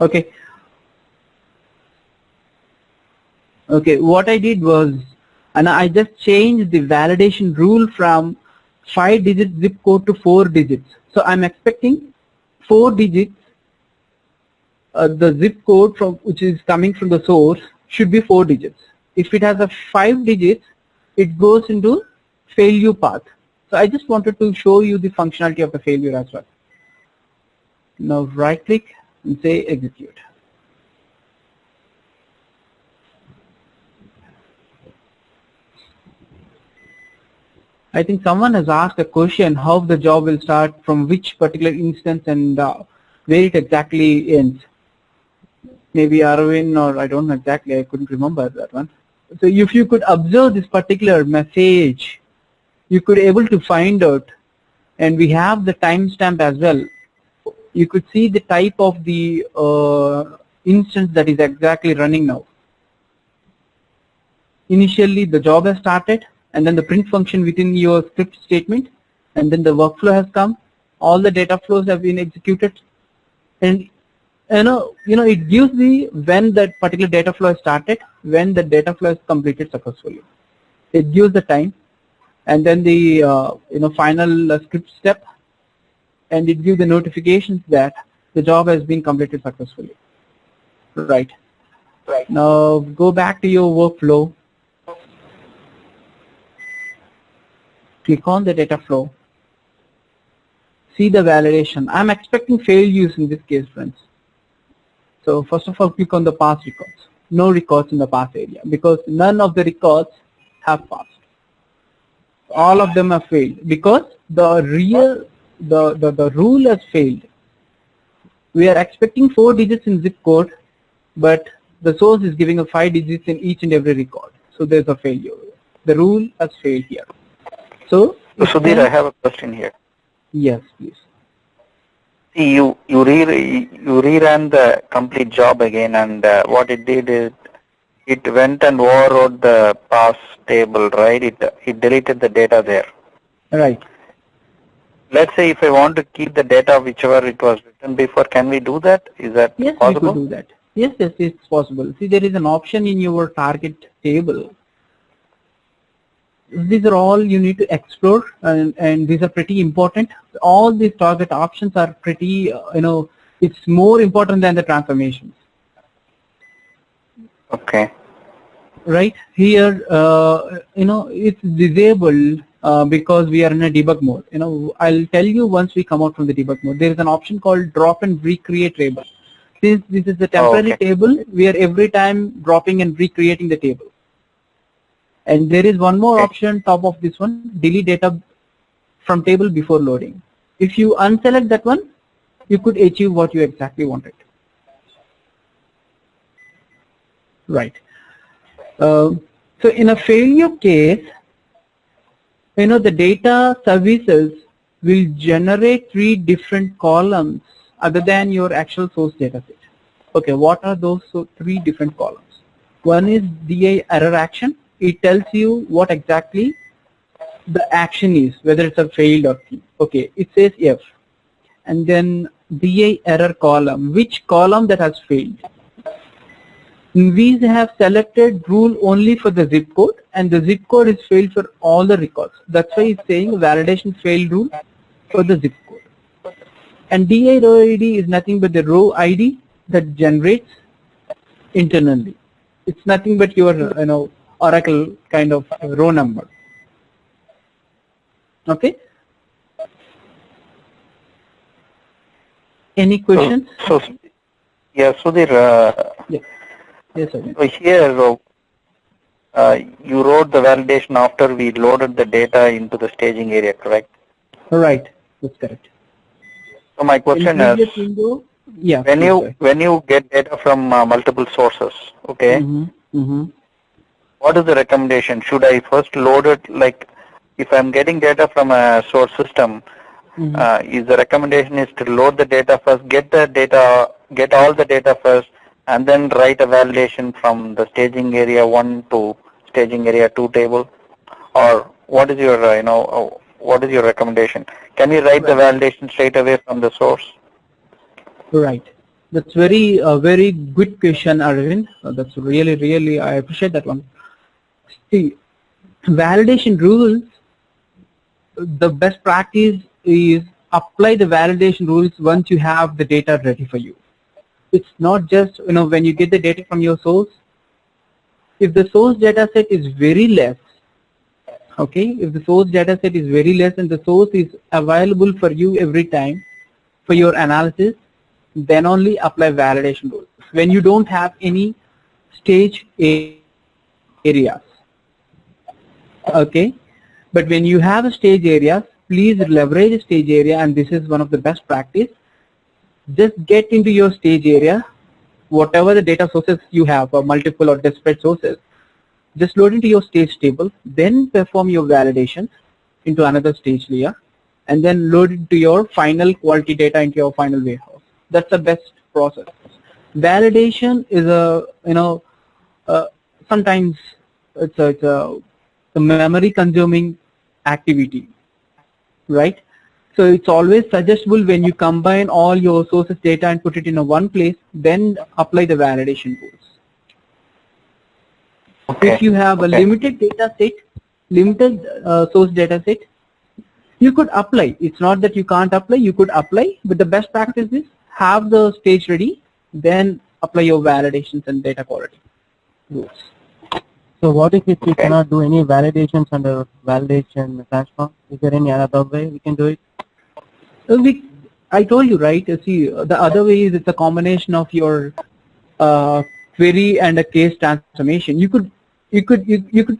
Okay. Okay, what I did was, and I just changed the validation rule from 5-digit zip code to 4 digits. So I'm expecting 4 digits, the zip code from which is coming from the source should be 4 digits. If it has a 5 digits, it goes into failure path. So I just wanted to show you the functionality of the failure as well. Now right click and say execute. I think someone has asked a question how the job will start, from which particular instance, and where it exactly ends. Maybe Arvind, or I don't know exactly, I couldn't remember that one. So if you could observe this particular message, you could able to find out, and we have the timestamp as well. You could see the type of the instance that is exactly running now. Initially the job has started, and then the print function within your script statement, and then the workflow has come, all the data flows have been executed, and you know it gives the when that particular data flow has started, when the data flow is completed successfully. It gives the time, and then the final script step, and it gives the notifications that the job has been completed successfully. Right. Now go back to your workflow. Click on the data flow. See the validation. I'm expecting failures in this case, friends. So first of all, click on the past records. No records in the past area, because none of the records have passed. All of them have failed because the rule has failed. We are expecting 4 digits in zip code, but the source is giving us 5 digits in each and every record. So there's a failure. The rule has failed here. So Sudhir, I have a question here. Yes, please. See, you reran the complete job again, and what it did is it went and overrode the pass table, right? It deleted the data there. Right. Let's say if I want to keep the data whichever it was written before, can we do that? Is that yes, possible? Yes, we could do that. Yes, it's possible. See, there is an option in your target table. These are all you need to explore, and these are pretty important. All these target options are pretty, it's more important than the transformations. Okay. Right here, it's disabled because we are in a debug mode. I'll tell you once we come out from the debug mode. There is an option called drop and recreate table. Since this is the temporary table, we are every time dropping and recreating the table. And there is one more option top of this one, delete data from table before loading. If you unselect that one, you could achieve what you exactly wanted. Right. So in a failure case, the data services will generate 3 different columns other than your actual source data set. Okay, what are those 3 different columns? One is DI error action. It tells you what exactly the action is, whether it's a failed or key. Okay, it says F. And then DI error column, which column that has failed. We have selected rule only for the zip code, and the zip code is failed for all the records. That's why it's saying validation failed rule for the zip code. And DI row ID is nothing but the row ID that generates internally. It's nothing but your Oracle kind of row number. Okay. Any questions? Yeah, Sudhir, Yes. Yes, sir. so here you wrote the validation after we loaded the data into the staging area, correct? Right. That's correct. So my In question is, previous window, yeah, when please you go ahead. when you get data from multiple sources, okay, Mm-hmm. Mm-hmm. what is the recommendation? Should I first load it, like if I'm getting data from a source system, Mm-hmm. is the recommendation is to load the data first, get all the data first, and then write a validation from the staging area 1 to staging area 2 table? Or what is your, what is your recommendation? Can we write the Right. validation straight away from the source? Right. That's very good question, Arvind. That's really, I appreciate that one. See, validation rules, the best practice is apply the validation rules once you have the data ready for you. It's not just, when you get the data from your source, if the source data set is very less, okay, if the source data set is very less and the source is available for you every time for your analysis, then only apply validation rules. When you don't have any stage areas, okay, but when you have a stage areas, please leverage a stage area, and this is one of the best practice. Just get into your stage area, whatever the data sources you have, or multiple or disparate sources, just load into your stage table, then perform your validations into another stage layer, and then load into your final quality data into your final warehouse. That's the best process. Validation is sometimes it's a memory consuming activity, right? So it's always suggestible when you combine all your sources data and put it in a one place, then apply the validation rules. Okay. If you have a limited data set, limited source data set, you could apply. It's not that you can't apply, you could apply, but the best practice is have the stage ready, then apply your validations and data quality rules. So what if we cannot do any validations under validation transform? Is there any other way we can do it? I told you, right? See, the other way is it's a combination of your query and a case transformation. You could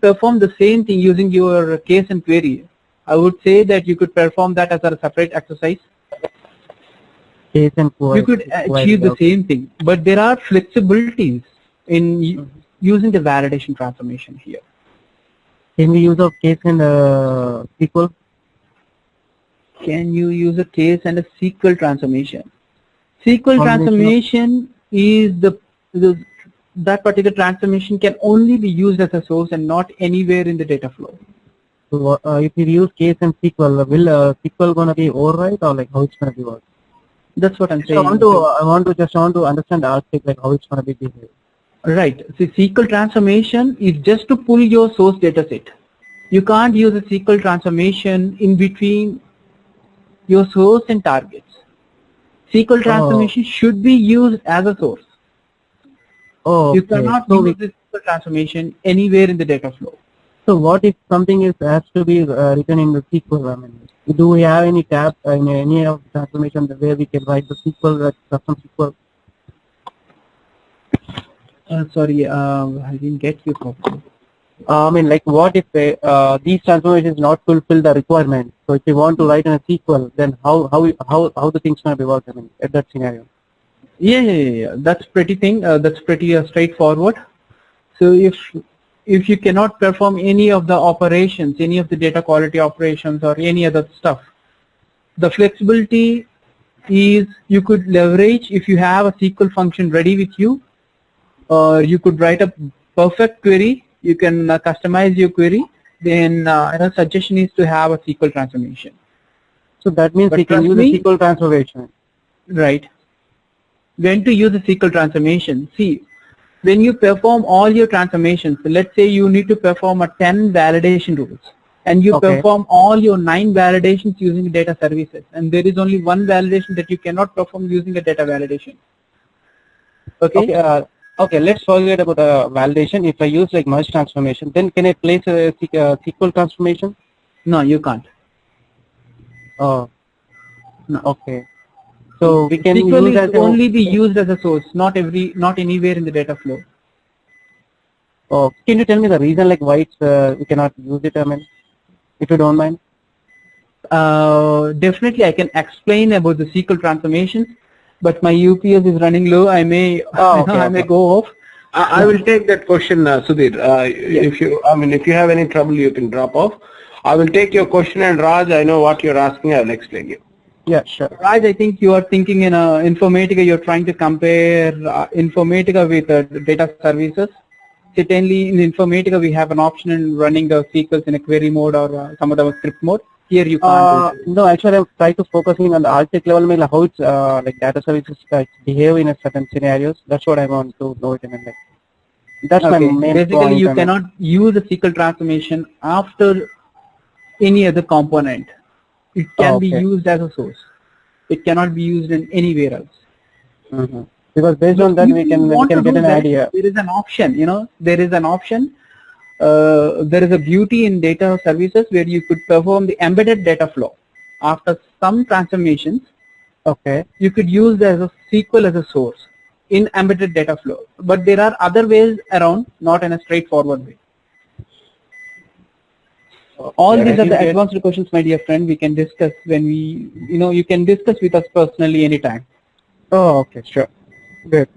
perform the same thing using your case and query. I would say that you could perform that as a separate exercise. Case and query. You could achieve the same thing, but there are flexibilities in using the validation transformation here. Can we use a case and SQL? Can you use a case and a SQL transformation? SQL transformation is that particular transformation can only be used as a source and not anywhere in the data flow. So if you use case and SQL, will SQL gonna be override or like how it's gonna be work? That's what I'm saying. I want to understand the architect, like how it's gonna be behaved. Right. So SQL transformation is just to pull your source data set. You can't use a SQL transformation in between your source and targets. SQL transformation should be used as a source. Oh, you cannot use the SQL transformation anywhere in the data flow. So what if something has to be written in the SQL? I mean, do we have any tab in any of the transformation where we can write the SQL, custom SQL? Sorry, I didn't get you properly. I mean, like, what if these transformations not fulfill the requirement? So, if you want to write in a SQL, then how the things going to be work? I mean, at that scenario. Yeah. That's pretty straightforward. So, if you cannot perform any of the operations, any of the data quality operations, or any other stuff, the flexibility is you could leverage if you have a SQL function ready with you. You could write a perfect query. You can customize your query. Then suggestion is to have a SQL transformation. So that means we can use a SQL transformation. Right. When to use a SQL transformation? See, when you perform all your transformations, let's say you need to perform 10 validation rules, and you perform all your 9 validations using data services, and there is only one validation that you cannot perform using a data validation. Okay, let's forget about the validation. If I use like merge transformation, then can I place a SQL transformation? No, you can't. Oh, no. Okay. So we can SQL use as is only be used as a source, not anywhere in the data flow. Oh, can you tell me the reason, like why it's we cannot use it? I mean, if you don't mind. Definitely, I can explain about the SQL transformations, but my UPS is running low. I may, Oh, okay, I may okay. go off. I will take that question, Sudhir. If you have any trouble, you can drop off. I will take your question, and Raj, I know what you're asking. I will explain you. Yeah, sure. Raj, I think you are thinking in Informatica. You're trying to compare Informatica with data services. Certainly, in Informatica, we have an option in running the SQLs in a query mode or some of the script mode. Here, you can't. do it. No, actually, I'm trying to focusing on the architect level, like how it's like data services behave in a certain scenarios. That's what I want to know it. I mean, like, that's my main Basically, point. you I mean. cannot use a SQL transformation after any other component. It can be Okay. used as a source. It cannot be used in anywhere else. Mhm. Because based on that, If we you can want to get do an that, idea. There is an option, there is an option. There is a beauty in data services where you could perform the embedded data flow. After some transformations, Okay. you could use as a SQL as a source in embedded data flow. But there are other ways around, not in a straightforward way. All these are the advanced questions, my dear friend. We can discuss when we, you can discuss with us personally anytime. Oh, okay, sure. Good.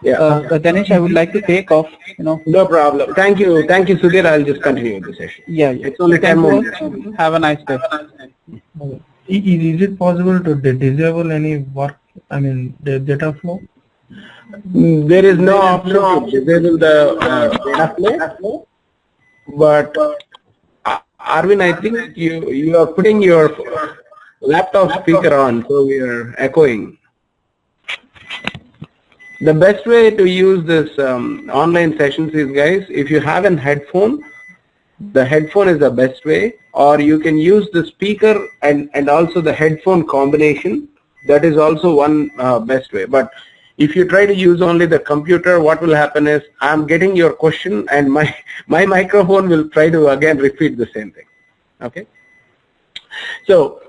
Yeah. Ganesh, I would like to take off. No problem. Thank you, Sudhir. I'll just continue the session. Yeah. It's only 10 Thank more you. minutes. Have a nice day. Is it possible to disable any work, the data flow? There is no option to disable the data flow, but Arvind, I think you are putting your laptop speaker on, so we are echoing. The best way to use this online sessions is, guys, if you have an headphone, the headphone is the best way, or you can use the speaker and also the headphone combination. That is also one best way. But if you try to use only the computer, what will happen is I'm getting your question and my microphone will try to again repeat the same thing. Okay. So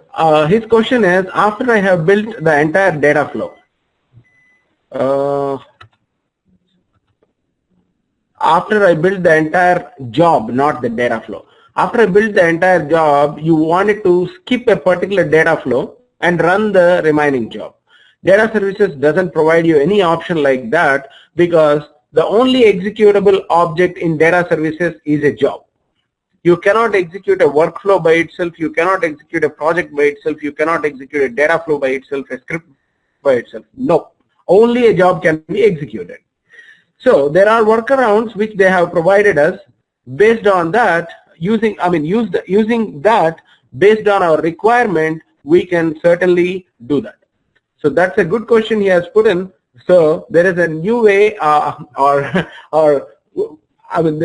his question is, after I have built the entire data flow, after I build the entire job, not the data flow. After I build the entire job, you wanted to skip a particular data flow and run the remaining job. Data services doesn't provide you any option like that, because the only executable object in data services is a job. You cannot execute a workflow by itself. You cannot execute a project by itself. You cannot execute a data flow by itself, a script by itself. No, only a job can be executed. So there are workarounds which they have provided us. Based on that, using that based on our requirement, we can certainly do that. So that's a good question he has put in. So there is a new way, there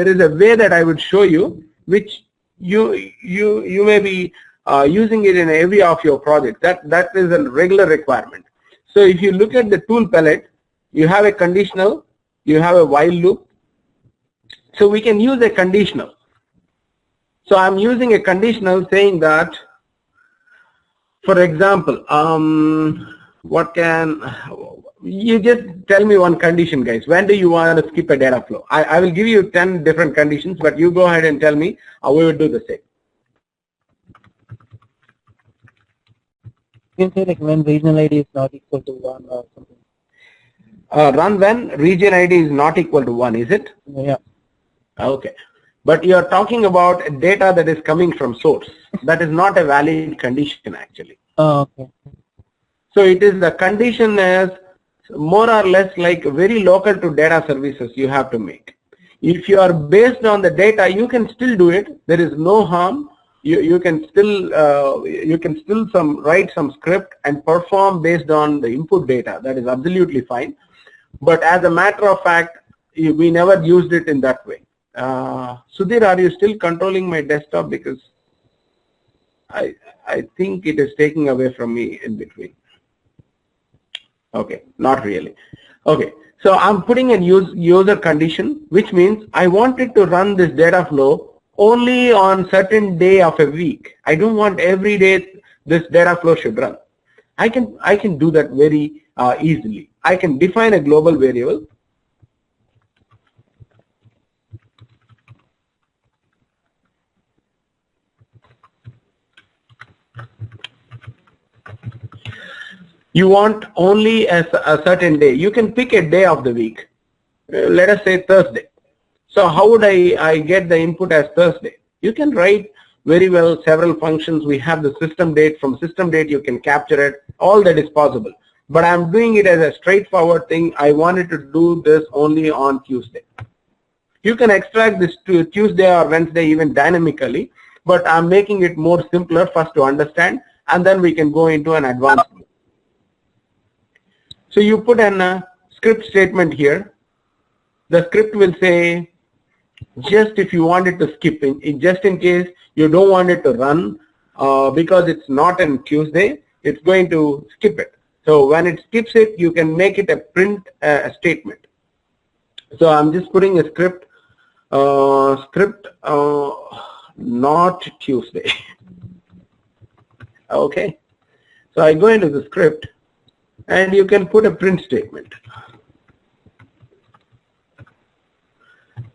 is a way that I would show you, which you may be using it in every of your projects. That is a regular requirement. So if you look at the tool palette, you have a conditional, you have a while loop. So we can use a conditional. So I'm using a conditional saying that, for example, you just tell me one condition, guys. When do you want to skip a data flow? I will give you 10 different conditions, but you go ahead and tell me how we would do the same. You can say like when regional ID is not equal to 1 or something. Run when region ID is not equal to 1, is it? Yeah. Okay. But you are talking about data that is coming from source. That is not a valid condition actually. Oh, okay. So it is, the condition is more or less like very local to data services you have to make. If you are based on the data, you can still do it. There is no harm. You can still write some script and perform based on the input data. That is absolutely fine. But as a matter of fact, we never used it in that way. Sudhir, are you still controlling my desktop? Because I think it is taking away from me in between. Okay, not really. Okay, so I'm putting a user condition, which means I wanted to run this data flow only on certain day of a week. I don't want every day this data flow should run. I can do that very easily. I can define a global variable. You want only a certain day. You can pick a day of the week. Let us say Thursday. So how would I get the input as Thursday? You can write very well several functions. We have the system date. From system date you can capture it. All that is possible. But I'm doing it as a straightforward thing. I wanted to do this only on Tuesday. You can extract this to Tuesday or Wednesday even dynamically, but I'm making it more simpler first to understand, and then we can go into an advanced. So you put an script statement here. The script will say, just if you wanted to skip just in case you don't want it to run because it's not on Tuesday, it's going to skip it. So when it skips it, you can make it a print statement. So I'm just putting a script, not Tuesday. Okay. So I go into the script and you can put a print statement.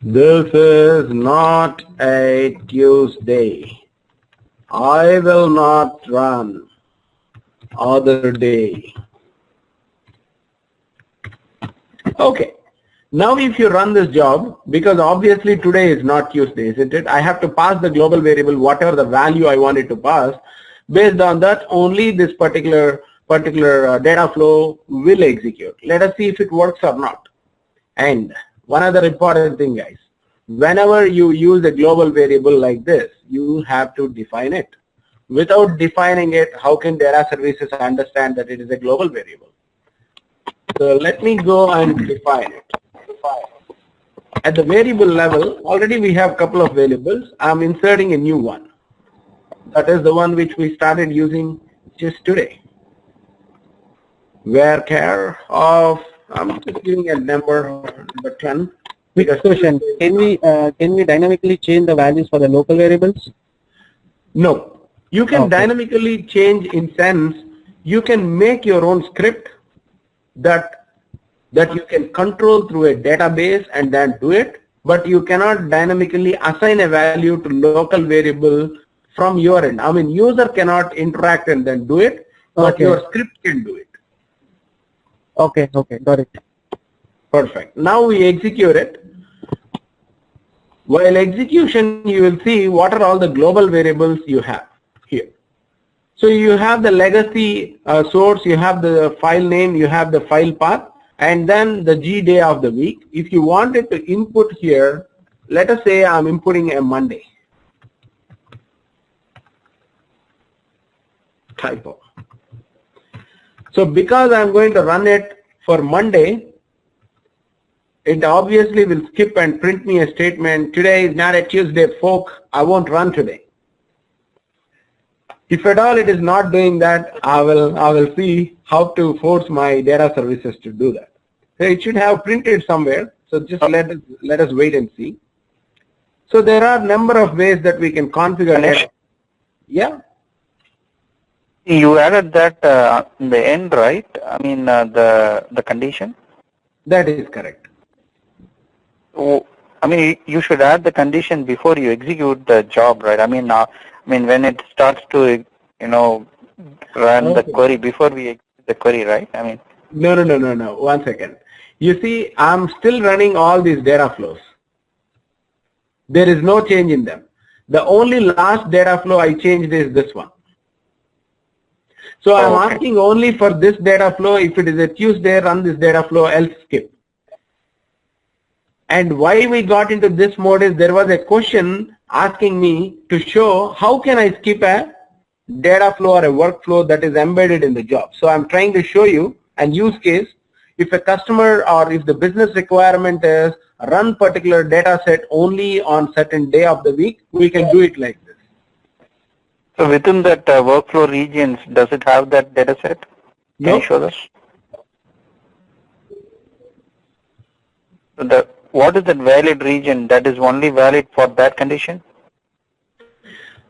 This is not a Tuesday. I will not run other day. Okay. Now if you run this job, because obviously today is not Tuesday, isn't it? I have to pass the global variable, whatever the value I wanted to pass. Based on that, only this particular data flow will execute. Let us see if it works or not. And one other important thing, guys, whenever you use a global variable like this, you have to define it. Without defining it, how can data services understand that it is a global variable? So let me go and define it. At the variable level, already we have a couple of variables. I'm inserting a new one. That is the one which we started using just today. Varchar of, I'm just giving a number 10. Quick question: Can we dynamically change the values for the local variables? No, you can dynamically change in sense you can make your own script that you can control through a database and then do it, but you cannot dynamically assign a value to local variable from your end. I mean, user cannot interact and then do it, but your script can do it. Okay, got it. Perfect. Now we execute it. While execution, you will see what are all the global variables you have here. So you have the legacy source, you have the file name, you have the file path, and then the G day of the week. If you wanted to input here, let us say I'm inputting a Monday. Typo. So because I'm going to run it for Monday, it obviously will skip and print me a statement. Today is not a Tuesday, folk. I won't run today. If at all it is not doing that, I will see how to force my data services to do that. So it should have printed somewhere. So just let us wait and see. So there are a number of ways that we can configure it. Yeah. You added that in the end, right? I mean the condition. That is correct. Oh, I mean you should add the condition before you execute the job, right? I mean when it starts to run the query before we execute the query, right? I mean. No. 1 second. You see, I'm still running all these data flows. There is no change in them. The only last data flow I changed is this one. So I'm asking only for this data flow. If it is a Tuesday, run this data flow, else skip. And why we got into this mode is there was a question asking me to show how can I skip a data flow or a workflow that is embedded in the job. So I'm trying to show you a use case. If a customer or if the business requirement is run particular data set only on certain day of the week, we can do it like this. So within that workflow regions, does it have that data set? Can you show us? So what is that valid region that is only valid for that condition?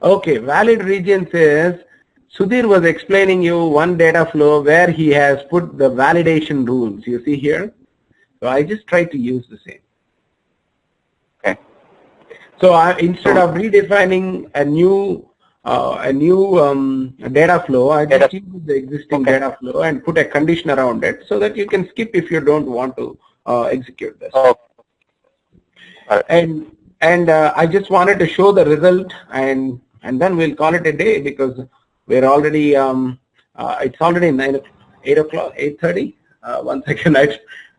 Okay, valid region says Sudhir was explaining you one data flow where he has put the validation rules. You see here? So I just try to use the same. Okay. So instead of redefining a new data flow, I just use the existing data flow and put a condition around it so that you can skip if you don't want to execute this. Okay. And I just wanted to show the result, and then we'll call it a day because we're already it's already 8 o'clock, 8:30. 1 second,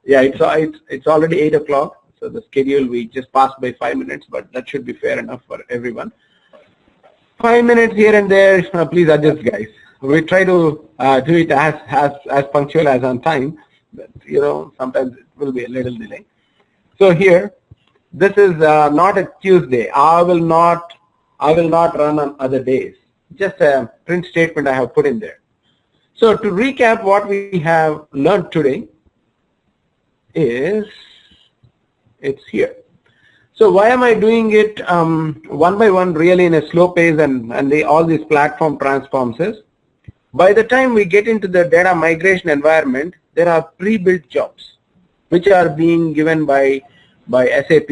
it's already 8 o'clock. So the schedule we just passed by 5 minutes, but that should be fair enough for everyone. 5 minutes here and there, please adjust, guys. We try to do it as punctual as on time, but sometimes it will be a little delay. So here, this is not a Tuesday. I will not run on other days. Just a print statement I have put in there. So to recap, what we have learned today is it's here. So why am I doing it one by one, really in a slow pace, and all these platform transforms is, by the time we get into the data migration environment, there are pre-built jobs which are being given by SAP.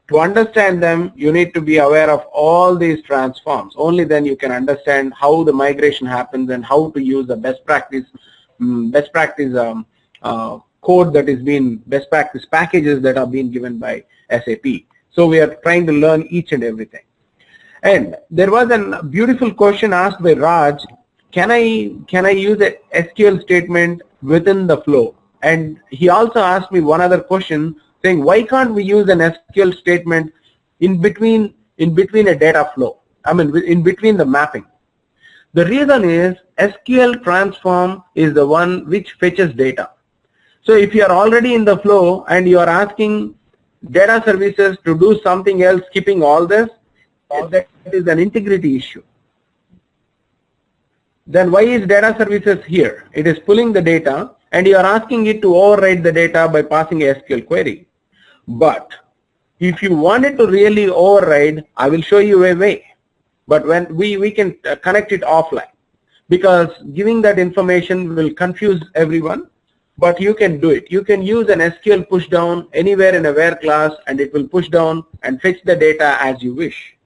To understand them, you need to be aware of all these transforms. Only then you can understand how the migration happens and how to use the best practice code that is being, best practice packages that are being given by SAP. So we are trying to learn each and everything. And there was a beautiful question asked by Raj, can I use a SQL statement within the flow? And he also asked me one other question saying, why can't we use an SQL statement in between a data flow? I mean, in between the mapping. The reason is SQL transform is the one which fetches data. So if you are already in the flow and you are asking data services to do something else, skipping all this, that is an integrity issue. Then why is data services here? It is pulling the data and you are asking it to override the data by passing a SQL query. But if you wanted to really override, I will show you a way. But when we can connect it offline, because giving that information will confuse everyone, but you can do it. You can use an SQL push down anywhere in a where class and it will push down and fetch the data as you wish.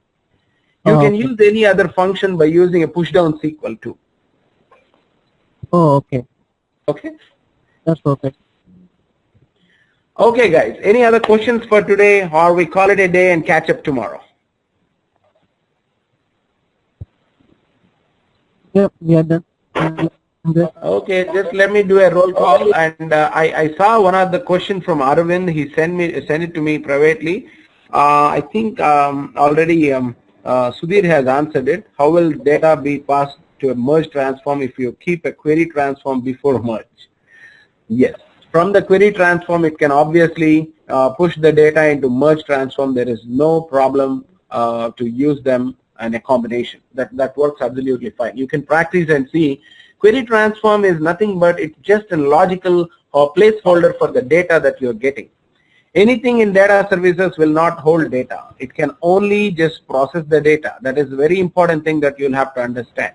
You can use any other function by using a push down SQL too. Oh, okay. Okay. That's perfect. Okay, guys. Any other questions for today, or we call it a day and catch up tomorrow? Yeah, we are done. Okay, just let me do a roll call. And I saw one of the question from Arvind. He sent it to me privately. I think already Sudhir has answered it. How will data be passed to a merge transform if you keep a query transform before merge? Yes. From the query transform, it can obviously push the data into merge transform. There is no problem to use them in a combination. That works absolutely fine. You can practice and see. Query transform is nothing but it's just a logical or placeholder for the data that you're getting. Anything in data services will not hold data. It can only just process the data. That is a very important thing that you'll have to understand.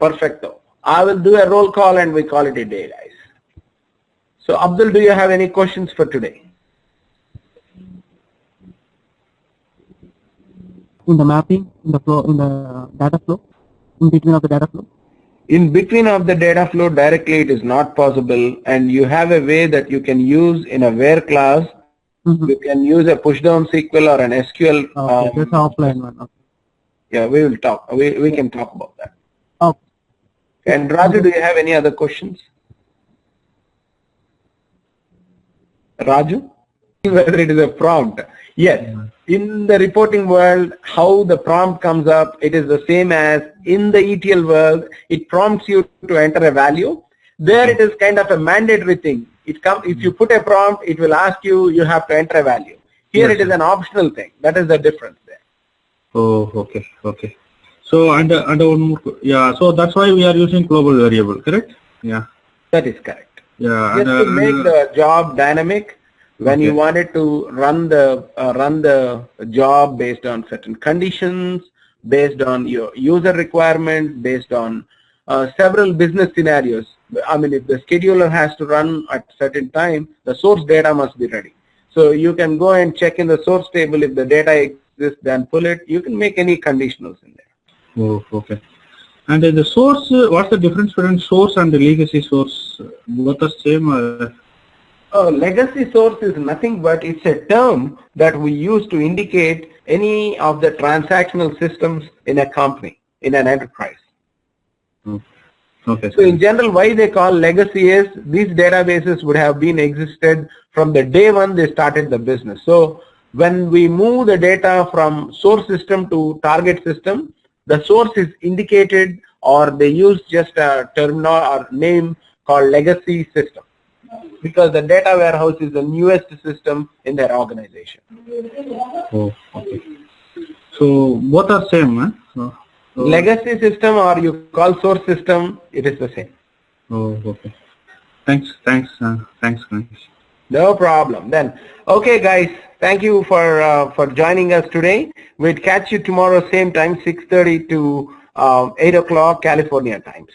Perfecto. I will do a roll call and we call it a day, guys. So Abdul, do you have any questions for today? In the mapping, in the flow, in the data flow, in between of the data flow? In between of the data flow directly it is not possible, and you have a way that you can use in a where class. You can use a push down SQL or an SQL. Okay, that's offline one. Okay. Yeah, we will talk. We can talk about that. Okay. And Raju, do you have any other questions? Raju? Whether it is a prompt. Yes. In the reporting world, how the prompt comes up, it is the same as in the ETL world. It prompts you to enter a value. There it is kind of a mandatory thing. If you put a prompt, it will ask you, you have to enter a value. Here it is an optional thing. That is the difference there. Oh, okay, okay. So and one more, yeah. So that's why we are using global variable, correct? Yeah. That is correct. Yeah. Just to make the job dynamic. When you wanted to run the job based on certain conditions, based on your user requirements, based on several business scenarios. I mean, if the scheduler has to run at certain time, the source data must be ready. So you can go and check in the source table. If the data exists, then pull it. You can make any conditionals in there. Oh, okay. And the source, what's the difference between source and the legacy source? Both are same? Legacy source is nothing but it's a term that we use to indicate any of the transactional systems in a company, in an enterprise. Okay. So in general, why they call legacy is these databases would have been existed from the day one they started the business. So when we move the data from source system to target system, the source is indicated, or they use just a terminal or name called legacy system, because the data warehouse is the newest system in their organization. Oh, okay. So both are same, huh? So Legacy system, or you call source system, it is the same. Oh, okay. Thanks, Ganesh. No problem. Then, okay, guys. Thank you for joining us today. We'll catch you tomorrow same time, 6:30 to 8 o'clock California times.